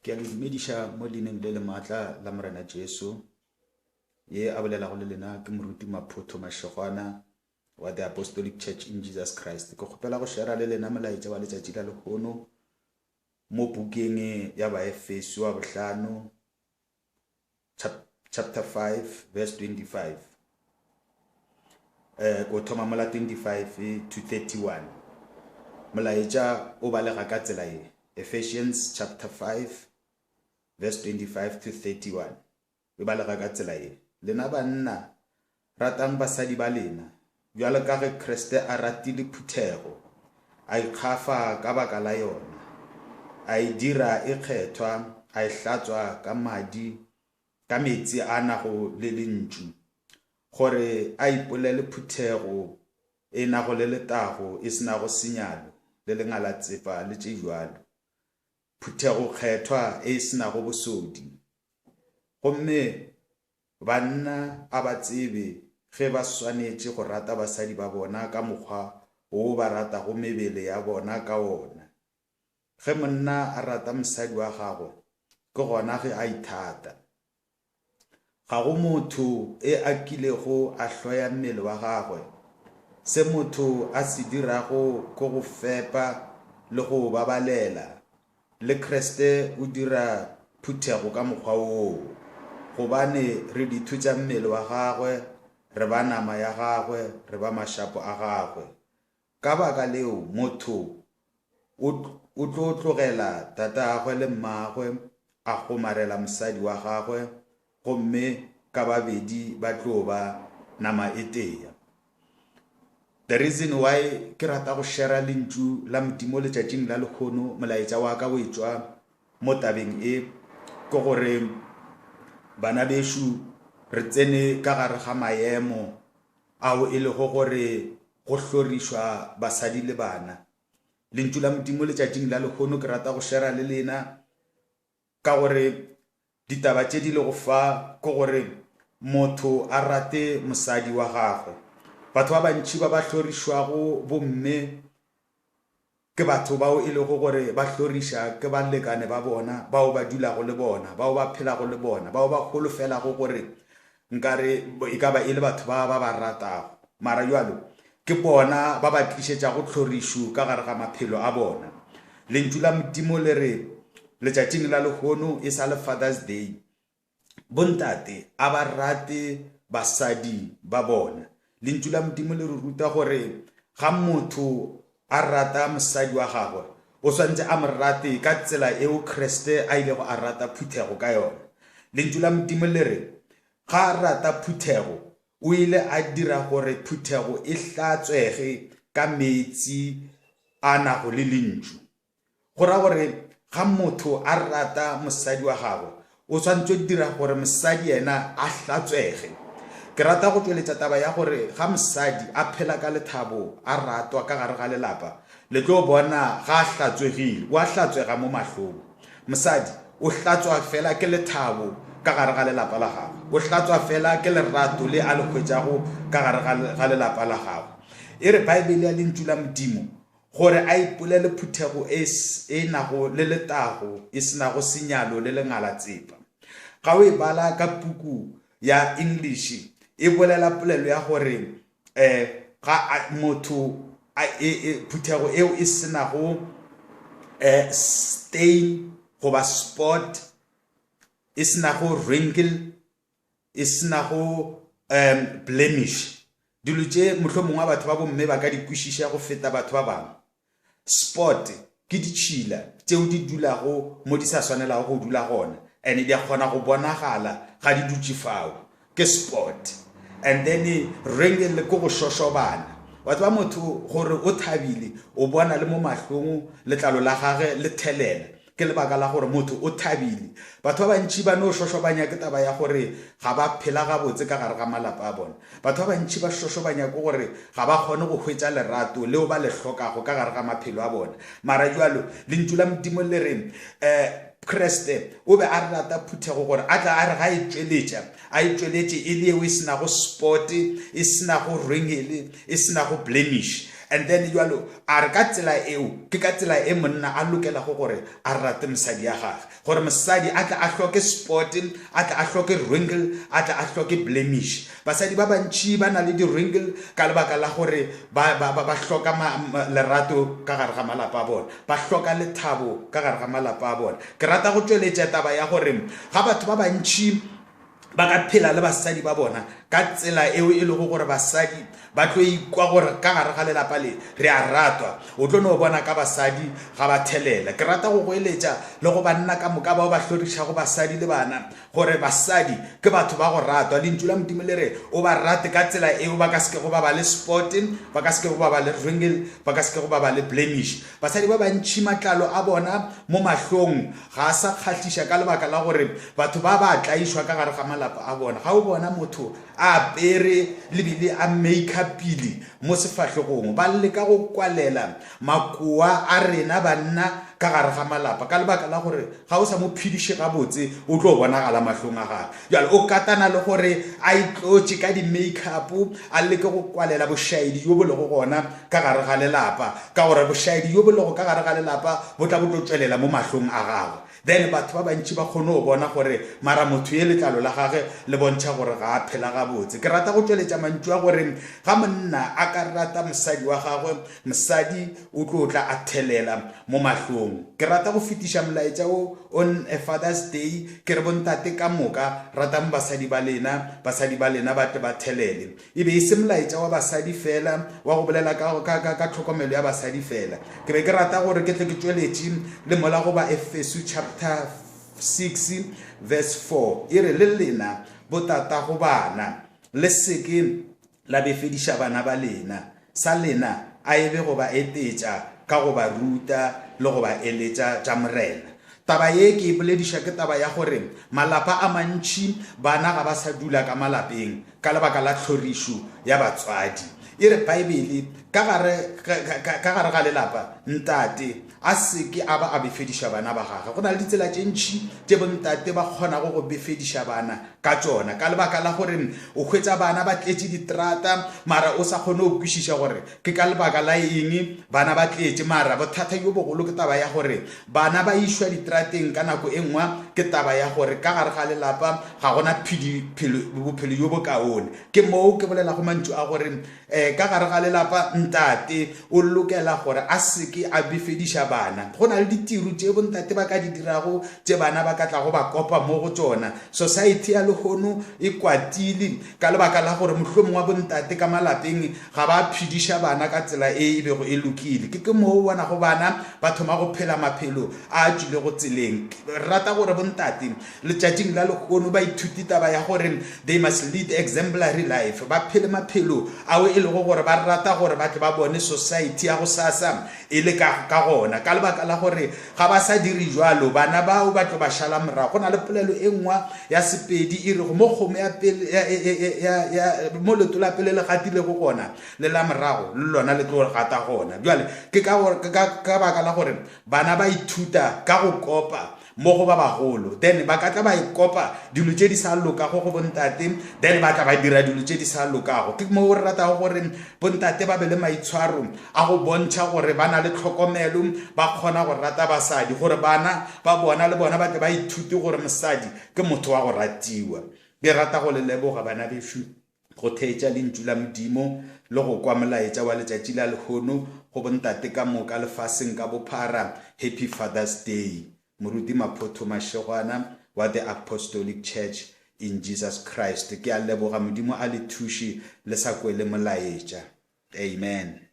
Ke a le dumedisha mo leineng le le maatla la Morena Jesu ye a bolelago le lena ke moruti Maphoto Mashegwana wa the Apostolic Church in Jesus Christ. Ke kgopela go share le lena molaetsa wa letšatši la lekgono mo bukeng ya Baefeso wa 5 chapter 5 verse 25. Go thoma mola 25 to 31. Molaetsa o balega ka tsela e. Ephesians chapter 5 verse 25 to 31. E balega ka tsela e. Lena banna ratang basadi ba lena bjalo ka ge Kriste a ratile phuthego a ikgafa ka baka la yona a e dira e kgethwa a e hlatswa ka metsi a nago le lentšu gore a ipolele phuthego e nago le letago e senago senyalo le lengala tsepa le tše jwalo phuthego kgethwa e senago bosodi gomme banna a ba tsebe ge ba swanetše go rata basadi ba bona ka mokgwa o ba rata go mebele ya bona ka ona. Ge monna a rata mosadi wa gagwe ke gona ge a ithata. Ga go motho e a kilego a hloya mmele wa gagwe. Se motho a se dirago ke go fepa le go babalela. Le Kriste o dira phuthego ka mokgwa oo. Gobane re dithutša mmele wa gagwe, re ba nama ya gagwe, re ba mašapo a gagwe. Ka baka leo motho o tlo tlogela tatagwe le mmagwe a gomarela mosadi wa gagwe gomme ka babedi ba tlo ba nama e tee. The reason why ke rata go share lentšu la Modimo letšatšing la lekgono molaetša wa ka o etswa mo tabeng e ke gore bana bešo re tsene ka gare ga maemo ao e lego gore go hlorišwa basadi le bana. Lentšu la Modimo letšatšing la lekgono ke rata go share le lena ka gore ditaba tše di le go fa ke gore motho a rate mosadi wa gagwe. Batho ba bantši ba ba hlorišwago bomme ke batho bao e lego gore ba hloriša ke balekane ba bona bao ba dulago le bona bao ba phelago le bona bao ba holofelago gore nkare e ka ba e le batho ba ba ratago mara jwalo ke bona ba ba tlišetša go hlorišo ka gare ga maphelo a bona. Lentšu la Modimo le re letšatšing la lekgono e sa le Father's Day bontate a ba rate basadi ba bona. Lentšu la Modimo le re ruta gore ga motho a rata mosadi wa gagwe o swantse a mo rate ka tsela eo Kriste a ilego a rata phuthego ka yona. Lentšu la Modimo le re ga a rata phuthego o ile a dira gore phuthego e hlatswege ka metsi a nago le lentšu. Go ra gore ga motho a rata mosadi wa gagwe o swantse o dira gore mosadi yena a hlatswege. Ke rata go tšweletša taba ya gore ga mosadi a phela ka lethabo a ratwa ka gare ga lelapa le tlo bona ga a hlatswegile o a hlatswega mo mahlong. Mosadi o hlatswa fela ke lethabo ka gare ga lelapa la gagwe o hlatswa fela ke lerato le a le hwetšago ka gare ga lelapa la gagwe. E re Baebele ya lentšu la Modimo gore a ipolele phuthego e nago le letago e senago senyalo le lengala tsepa. Ga o e bala ka puku ya English e bolela polelo ya gore ga motho phuthego eo e senago stain goba spot e senago wrinkle e senago blemish. Dilo tše mohlomongwe wa batho ba bomme ba ka di kwešiša go feta batho ba bangwe. Spot ke ditšhila tšeo di dulago mo di sa swanelago go dula gona and di a kgona go bonagala ga di dutše fao ke spot. And then wrinkle ke go shoshobana. Batho ba motho gore o thabile o bona le mo mahlong letlalo la gage le thelela ke lebaka la gore motho o thabile. Batho ba bantši ba no shoshobanya ke taba ya gore ga ba phela gabotse ka gare ga malapa a bona. Batho ba bantši ba shoshobanya ke gore ga ba kgone go hwetša lerato leo ba le hlokago ka gare ga maphelo a bona. Mara jwalo lentšu la Modimo le re Kriste o be a rata phuthego gore a tla a re ga a itšweletše e le eo e senago sport e senago wrinkle e senago blemish and then jalo a re ka tsela eo ke ka tsela e monna a lokela go gore a rate mosadi ya gagwe gore mosadi a tla a hloke sporting a tla a hloke wrinkle a tla a hloke blemish basadi ba bantši ba na le di wrinkle ka lebaka la gore ba hloka lerato ka gare ga malapa a bona ba hloka lethabo ka gare ga malapa a bona ke rata go tsweletša taba ya gore ga batho ba bantši ba ka phela le basadi ba bona ka tsela eo e le go gore basadi ba tlo ikwa gore ka gare ga lelapa le re a ratwa o tlo no bona ka basadi ga ba thelela ke rata go goeletša le go banna ka moka bao ba hlorišago basadi le bana gore basadi ke batho ba go ratwa lentšu la modimo le re o ba rate ka tsela eo ba ka seke go ba ba le sporting ba ka seke go ba ba le wrinkle ba ka seke go ba ba le blemish basadi ba bantši matlalo a bona mo mahlong ga a sa kgahliša ka lebaka la gore batho ba ba tlaišwa ka gare ga malapa a bona ga o bona motho a apere lebile a make-upile mo sefahlegong ba leka go kwalela makoa a rena banna ka gare ga malapa ka lebaka la gore ga o sa mo phediše gabotse o tlo bonagala mahlong a gagwe jalo o katana le gore a itlotše ka di-make-up a leke go kwalela bošaedi jo bo lego gona ka gare ga lelapa ka gore bošaedi jo bo lego ka gare ga lelapa bo tla bo tlo tswelela mo mahlong a gagwe then batho ba bantši ba kgone go bona gore mara motho ye letlalo la gage le bontšha gore ga a phela gabotse ke rata go tsweletša mantšu a gore ga monna a ka rata mosadi wa gagwe mosadi o tlo tla a thelela mo mahlong ke rata go fetiša molaetša o on a Father's Day ke re bontate ka moka ratang basadi ba lena ba tle ba thelele e be e se molaetša wa basadi fela wa go bolela ka tlhokomelo ya basadi fela ke be ke rata gore ke tle ke tsweletše le mola go ba Efeso chapter 6 verse 4 e re le lena botata go bana le seke la befediša bana ba lena sa lena a ebe go ba etetša ka go ba ruta le go ba eletša tša morena taba ye ke e bolediša ke taba ya gore malapa a mantši bana ga ba sa dula ka malapeng ka lebaka la tlhorišo ya batswadi e re baebele ka gare ga lelapa ntate a seke a ba a befediša bana ba gagwe go na le ditsela tše ntšhi tše bontate ba kgonago go befediša bana ka tšona ka lebaka la gore o hwetša bana ba tletše diterata mara o sa kgone go kwešiša gore ke ka lebaka la eng bana ba tletše mara bothata jo bogolo ke taba ya gore bana ba išwa diterateng ka nako e nngwe ke taba ya gore ka gare ga lelapa ga gona bophelo jo bo kaone ke moo ke bolela go mantšu a gore ka gare ga lelapa ntate o lokela gore a seke a befediša bana go na le ditiro tše bontate ba ka di dirago tše bana ba ka tla go ba kopa mo go tsona society ya lehono e kwatile ka lebaka la gore mohlomong wa bontate ka malapeng ga ba phediša bana ka tsela e bego e lokile ke moo bona go bana ba thoma go phela maphelo a tswile go tseleng rata gore bontate letšatšing la lehono ba ithuti taba ya gore they must lead exemplary life ba phele maphelo ao e lego gore ba rata gore ba tle ba bone society ya go sasa e le ka gona ka lebaka la gore ga ba sa dire jwalo bana bao ba tlo ba šala morago go na le polelo e nngwe ya Sepedi e re go mo kgomo ya pele ya mo leto la pele le gatile go gona le la morago le lona le tlo gata gona jwale ke ka baka la gore bana ba ithuta ka go kopa mo go ba bagolo then ba ka tla ba ikopa dilo tše di sa lokago go bontate then ba tla ba dira dilo tše di sa lokago ke mo re rata gore bontate ba be le maitshwaro a go bontšha gore ba na le tlhokomelo ba kgona go rata basadi gore bana ba bona le bona ba tle ba ithuti gore mosadi ke motho wa go ratiwa ke rata go le leboga bana bešu go theetša lentšu la modimo le go kwa molaetša wa letšatši la lehono go bontate ka moka lefaseng ka bophara happy Father's Day moruti Maphoto Mashegwana wa the Apostolic Church in Jesus Christ ke a leboga modimo a le thuši le sa kwele molaetša amen.